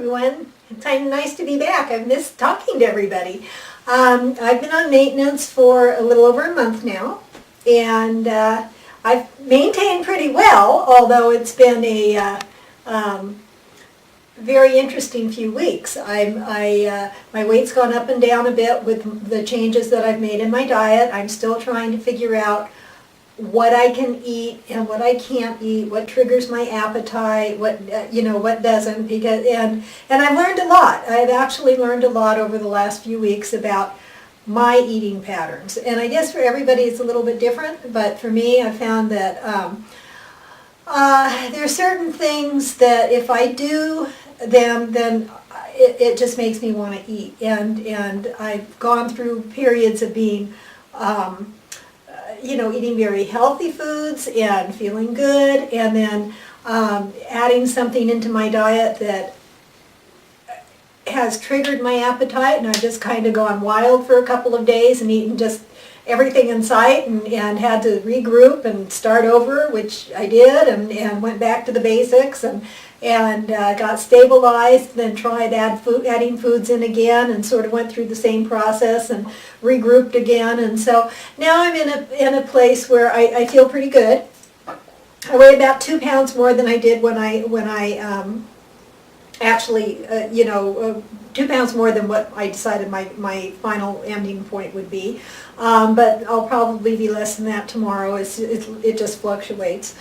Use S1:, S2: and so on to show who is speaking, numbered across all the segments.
S1: everyone. It's nice to be back. I've missed talking to everybody. I've been on maintenance for a little over a month now, and I've maintained pretty well, although it's been a very interesting few weeks. My weight's gone up and down a bit with the changes that I've made in my diet. I'm still trying to figure out what I can eat and what I can't eat, what triggers my appetite, what what doesn't, because and I've learned a lot. I've actually learned a lot over the last few weeks about my eating patterns. And I guess for everybody it's a little bit different, but for me I found that there are certain things that if I do them, then it just makes me want to eat. And I've gone through periods of being eating very healthy foods and feeling good, and then adding something into my diet that has triggered my appetite, and I've just kind of gone wild for a couple of days and eaten just everything in sight, and had to regroup and start over, which I did, and went back to the basics and got stabilized, then tried adding foods in again, and sort of went through the same process and regrouped again. And so now I'm in a place where I feel pretty good. I weigh about 2 pounds more than I did when I actually 2 pounds more than what I decided my final ending point would be. But I'll probably be less than that tomorrow. It just fluctuates.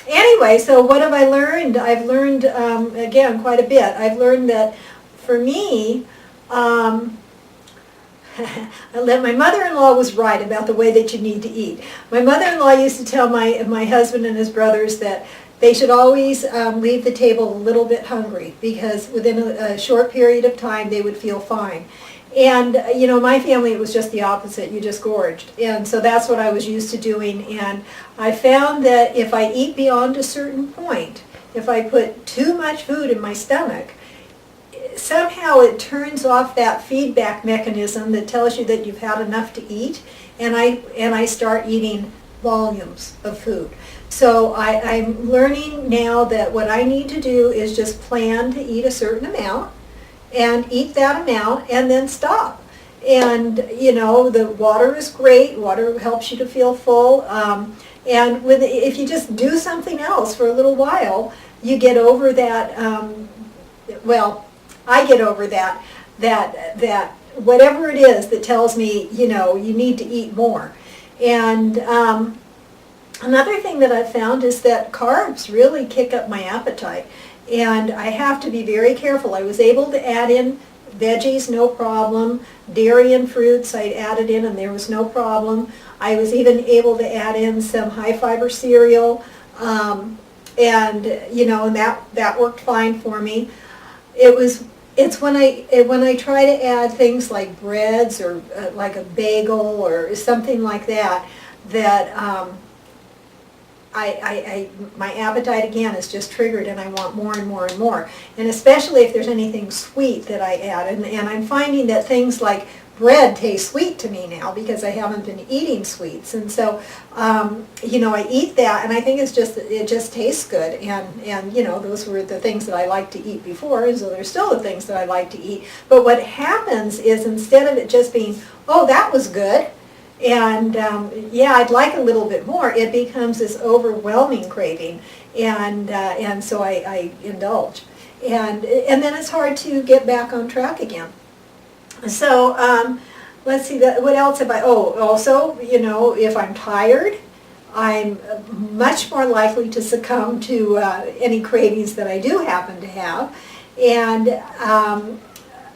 S1: Anyway, so what have I learned? I've learned, again, quite a bit. I've learned that for me, my mother-in-law was right about the way that you need to eat. My mother-in-law used to tell my husband and his brothers that they should always leave the table a little bit hungry, because within a short period of time they would feel fine. And, my family, it was just the opposite. You just gorged. And so that's what I was used to doing. And I found that if I eat beyond a certain point, if I put too much food in my stomach, somehow it turns off that feedback mechanism that tells you that you've had enough to eat, and I start eating volumes of food. So I'm learning now that what I need to do is just plan to eat a certain amount, and eat that amount, and then stop. And the water is great. Water helps you to feel full. And if you just do something else for a little while, you get over that. I get over that whatever it is that tells me you need to eat more. And another thing that I've found is that carbs really kick up my appetite. And I have to be very careful. I was able to add in veggies, no problem. Dairy and fruits I added in, and there was no problem. I was even able to add in some high-fiber cereal, and that worked fine for me. It's when I try to add things like breads or like a bagel or something like that my appetite again is just triggered, and I want more and more and more. And especially if there's anything sweet that I add. And I'm finding that things like bread taste sweet to me now because I haven't been eating sweets. And so, I eat that, and I think it just tastes good. And those were the things that I liked to eat before, and so they're still the things that I like to eat. But what happens is, instead of it just being, oh, that was good, and I'd like a little bit more, it becomes this overwhelming craving, and so I indulge, and then it's hard to get back on track again. So let's see, what else have I? Oh, also, if I'm tired, I'm much more likely to succumb to any cravings that I do happen to have. And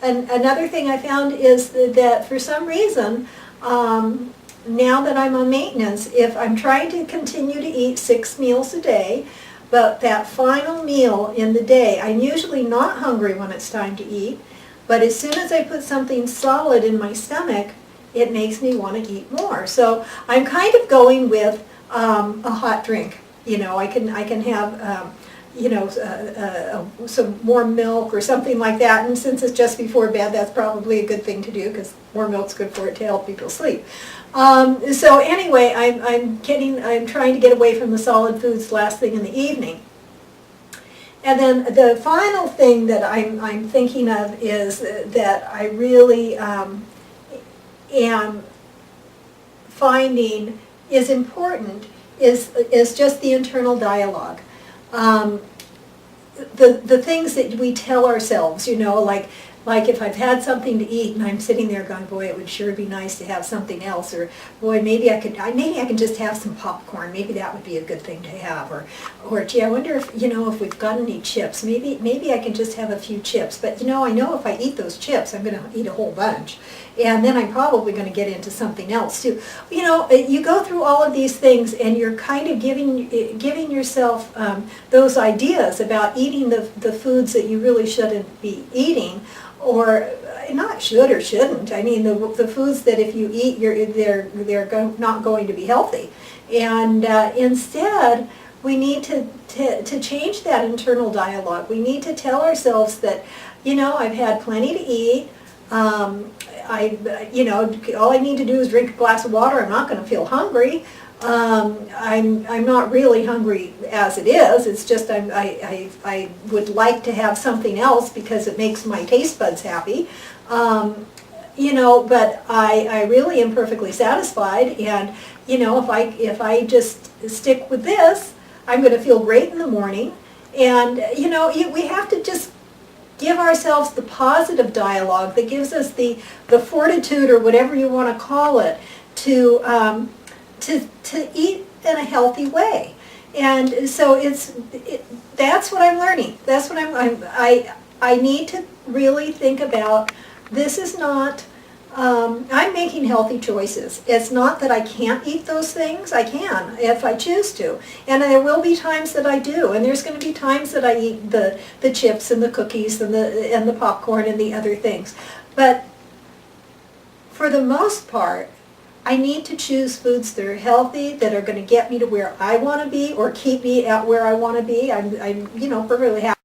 S1: another thing I found is that for some reason, now that I'm on maintenance, if I'm trying to continue to eat 6 meals a day, but that final meal in the day, I'm usually not hungry when it's time to eat, but as soon as I put something solid in my stomach, it makes me want to eat more. So I'm kind of going with a hot drink. I can have some warm milk or something like that. And since it's just before bed, that's probably a good thing to do, because warm milk's good for it to help people sleep. So anyway, I'm trying to get away from the solid foods last thing in the evening. And then the final thing that I'm thinking of is that I really am finding is important is just the internal dialogue. The things that we tell ourselves, you know, like if I've had something to eat and I'm sitting there going, boy, it would sure be nice to have something else, or boy, maybe I can just have some popcorn. Maybe that would be a good thing to have, or gee, I wonder if, you know, if we've got any chips. Maybe I can just have a few chips. But you know, I know if I eat those chips, I'm going to eat a whole bunch, and then I'm probably going to get into something else too. You know, you go through all of these things, and you're kind of giving yourself those ideas about eating the foods that you really shouldn't be eating. Or not should or shouldn't. I mean, the foods that if you eat, they're not going to be healthy. And instead, we need to change that internal dialogue. We need to tell ourselves that, you know, I've had plenty to eat. You know, all I need to do is drink a glass of water. I'm not going to feel hungry. I'm not really hungry as it is. It's just I would like to have something else because it makes my taste buds happy. You know, but I really am perfectly satisfied. And you know, if I just stick with this, I'm going to feel great in the morning. And you know, we have to just give ourselves the positive dialogue that gives us the fortitude, or whatever you want to call it, to eat in a healthy way. And so that's what I'm learning. That's what I need to really think about. This is not, I'm making healthy choices. It's not that I can't eat those things. I can if I choose to. And there will be times that I do. And there's going to be times that I eat the chips and the cookies and the popcorn and the other things. But for the most part, I need to choose foods that are healthy, that are going to get me to where I want to be, or keep me at where I want to be. I'm you know, perfectly happy.